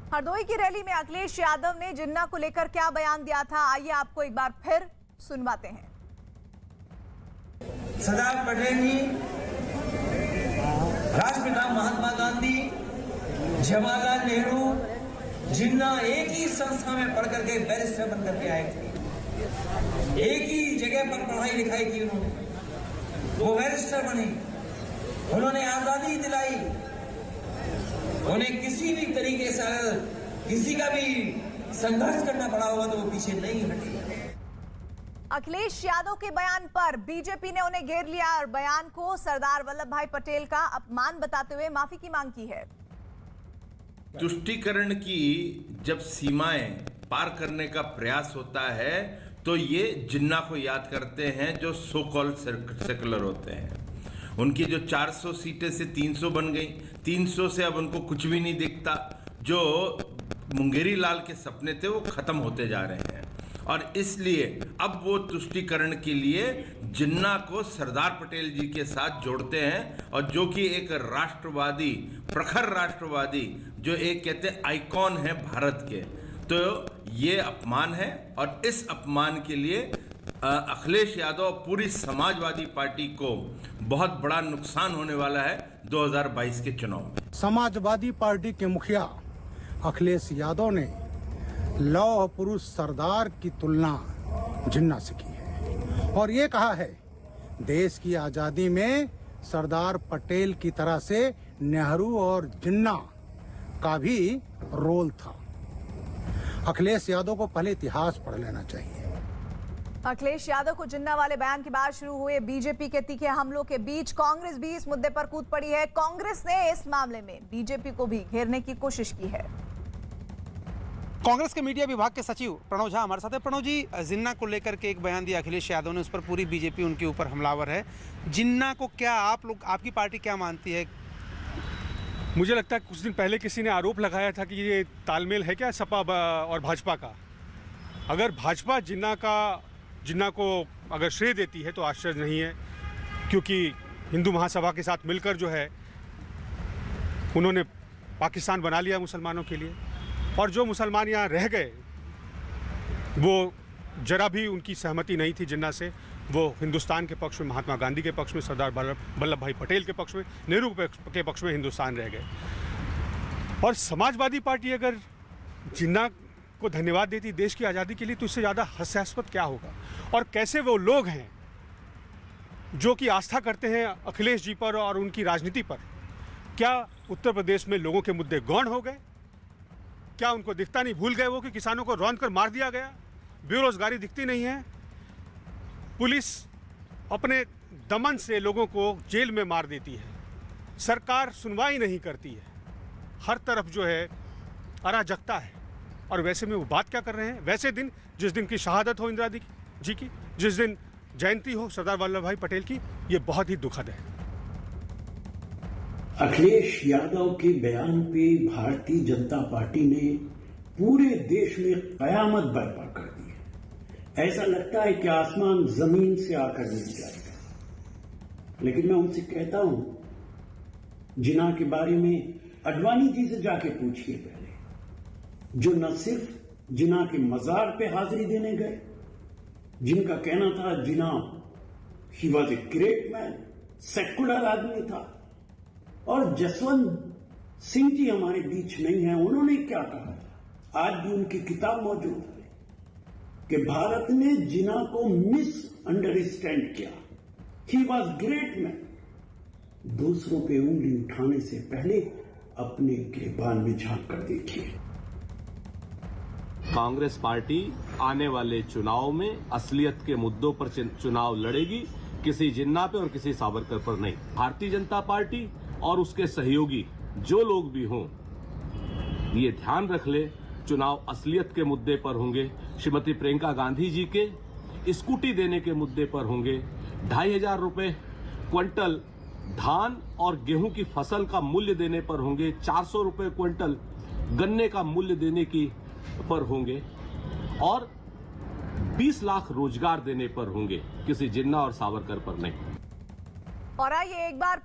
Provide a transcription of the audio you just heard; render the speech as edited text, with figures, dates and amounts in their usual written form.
हरदोई की रैली में अखिलेश यादव ने जिन्ना को लेकर क्या बयान दिया था, आइए आपको एक बार फिर सुनवाते हैं। सरदार पटेल जी, राष्ट्रपिता महात्मा गांधी, जवाहरलाल नेहरू, जिन्ना एक ही संस्था में पढ़ करके बैरिस्टर बन करके आए थे। एक ही जगह पर पढ़ाई लिखाई की उन्होंने, वो बैरिस्टर बने, उन्होंने आजादी दिलाई। उन्हें किसी भी तरीके से किसी का भी संघर्ष करना पड़ा होगा तो वो पीछे नहीं हटे। अखिलेश यादव के बयान पर बीजेपी ने उन्हें घेर लिया और बयान को सरदार वल्लभ भाई पटेल का अपमान बताते हुए माफी की मांग की है। तुष्टीकरण की जब सीमाएं पार करने का प्रयास होता है तो ये जिन्ना को याद करते हैं जो सो कॉल्ड सेकुलर होते हैं। उनकी जो 400 सीटें से 300 बन गई, 300 से अब उनको कुछ भी नहीं दिखता। जो मुंगेरी लाल के सपने थे वो खत्म होते जा रहे हैं और इसलिए अब वो तुष्टीकरण के लिए जिन्ना को सरदार पटेल जी के साथ जोड़ते हैं और जो कि एक राष्ट्रवादी, प्रखर राष्ट्रवादी, जो एक कहते हैं आइकॉन है भारत के, तो ये अपमान है और इस अपमान के लिए अखिलेश यादव और पूरी समाजवादी पार्टी को बहुत बड़ा नुकसान होने वाला है 2022 के चुनाव में। समाजवादी पार्टी के मुखिया अखिलेश यादव ने लौह पुरुष सरदार की तुलना जिन्ना से की है और ये कहा है देश की आजादी में सरदार पटेल की तरह से नेहरू और जिन्ना का भी रोल था। अखिलेश यादव को पहले इतिहास पढ़ लेना चाहिए। अखिलेश यादव को जिन्ना वाले बयान के बाद शुरू हुए बीजेपी के तीखे हमलों के बीच कांग्रेस भी इस मुद्दे पर कूद पड़ी है। कांग्रेस ने इस मामले में बीजेपी को भी घेरने की कोशिश की है। कांग्रेस के मीडिया विभाग के सचिव प्रणव झा हमारे साथ है। प्रणव जी, जिन्ना को लेकर के एक बयान दिया अखिलेश यादव ने, उस पर पूरी बीजेपी उनके ऊपर हमलावर है। जिन्ना को क्या आप लोग, आपकी पार्टी क्या मानती है? मुझे लगता है कुछ दिन पहले किसी ने आरोप लगाया था कि ये तालमेल है क्या सपा और भाजपा का। अगर भाजपा जिन्ना को अगर श्रेय देती है तो आश्चर्य नहीं है, क्योंकि हिंदू महासभा के साथ मिलकर जो है उन्होंने पाकिस्तान बना लिया मुसलमानों के लिए, और जो मुसलमान यहाँ रह गए वो जरा भी उनकी सहमति नहीं थी जिन्ना से। वो हिंदुस्तान के पक्ष में, महात्मा गांधी के पक्ष में, सरदार वल्लभ भाई पटेल के पक्ष में, नेहरू के पक्ष में हिंदुस्तान रह गए। और समाजवादी पार्टी अगर जिन्ना को धन्यवाद देती देश की आज़ादी के लिए तो इससे ज़्यादा हास्यास्पद क्या होगा। और कैसे वो लोग हैं जो कि आस्था करते हैं अखिलेश जी पर और उनकी राजनीति पर। क्या उत्तर प्रदेश में लोगों के मुद्दे गौण हो गए? क्या उनको दिखता नहीं, भूल गए वो कि किसानों को रौंद कर मार दिया गया? बेरोजगारी दिखती नहीं है? पुलिस अपने दमन से लोगों को जेल में मार देती है। सरकार सुनवाई नहीं करती है। हर तरफ जो है अराजकता है। और वैसे में वो बात क्या कर रहे हैं? वैसे दिन जिस दिन की शहादत हो इंदिरा जी की, जिस दिन जयंती हो सरदार वल्लभ भाई पटेल की, ये बहुत ही दुखद है। अखिलेश यादव के बयान पे भारतीय जनता पार्टी ने पूरे देश में कयामत बर्पा कर दी है। ऐसा लगता है कि आसमान जमीन से आकर मिल जाएगा। लेकिन मैं उनसे कहता हूं, जिन्ना के बारे में अडवाणी जी से जाके पूछिए पहले, जो न सिर्फ जिन्ना के मजार पे हाजिरी देने गए, जिनका कहना था Jinnah he was a great man, secular आदमी था। और जसवंत सिंह जी हमारे बीच नहीं है, उन्होंने क्या कहा था? आज भी उनकी किताब मौजूद है कि भारत ने जिन्ना को मिस अंडरस्टैंड किया। He was great man. दूसरों पे उंगली उठाने से पहले अपने गिरबान में झांक कर देखिए। कांग्रेस पार्टी आने वाले चुनाव में असलियत के मुद्दों पर चुनाव लड़ेगी, किसी जिन्ना पे और किसी सावरकर पर नहीं। भारतीय जनता पार्टी और उसके सहयोगी जो लोग भी हों, ये ध्यान रख ले, चुनाव असलियत के मुद्दे पर होंगे। श्रीमती प्रियंका गांधी जी के स्कूटी देने के मुद्दे पर होंगे। 2500 रुपए क्विंटल धान और गेहूं की फसल का मूल्य देने पर होंगे। 400 रुपए क्विंटल गन्ने का मूल्य देने की पर होंगे और 20 लाख रोजगार देने पर होंगे, किसी जिन्ना और सावरकर पर नहीं। और आइए एक बार